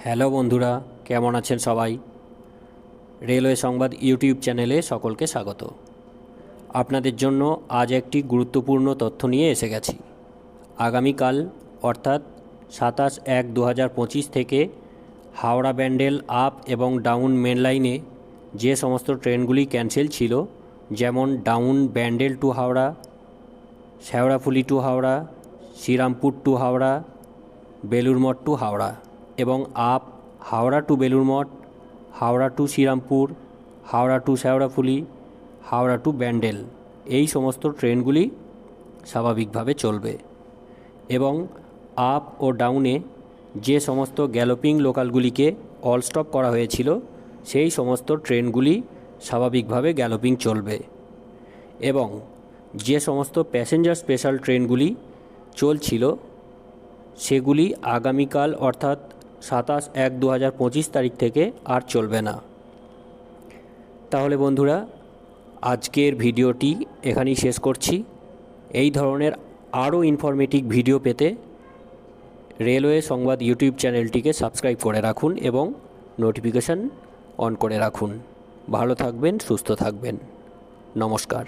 Hello বন্ধুরা, কেমন আছেন সবাই? রেলওয়ে সংবাদ ইউটিউব চ্যানেলে সকলকে স্বাগত। আপনাদের জন্য আজ একটি গুরুত্বপূর্ণ তথ্য নিয়ে এসে গেছি। আগামীকাল অর্থাৎ 27/1/2025 থেকে হাওড়া ব্যান্ডেল আপ এবং ডাউন মেন লাইনে যে সমস্ত ট্রেনগুলি ক্যান্সেল ছিল, যেমন down Bandel to Howrah, Sheoraphuli to Howrah, Serampore to Howrah, Belur Math to Howrah এবং up Howrah to Belur Math, Howrah to Serampore, Howrah to Sheoraphuli, Howrah to Bandel, এই সমস্ত ট্রেনগুলি স্বাভাবিকভাবে চলবে। এবং আপ ও ডাউনে যে সমস্ত গ্যালোপিং লোকালগুলিকে অল স্টপ করা হয়েছিল, সেই সমস্ত ট্রেনগুলি স্বাভাবিকভাবে গ্যালোপিং চলবে। এবং যে সমস্ত প্যাসেঞ্জার স্পেশাল ট্রেনগুলি চলছিল, সেগুলি আগামীকাল অর্থাৎ 27/1/2025 তারিখ থেকে আর চলবে না। তাহলে বন্ধুরা, আজকের ভিডিওটি এখানেই শেষ করছি। এই ধরনের আরও ইনফরমেটিভ ভিডিও পেতে রেলওয়ে সংবাদ ইউটিউব চ্যানেলটিকে সাবস্ক্রাইব করে রাখুন এবং নোটিফিকেশান অন করে রাখুন। ভালো থাকবেন, সুস্থ থাকবেন। নমস্কার।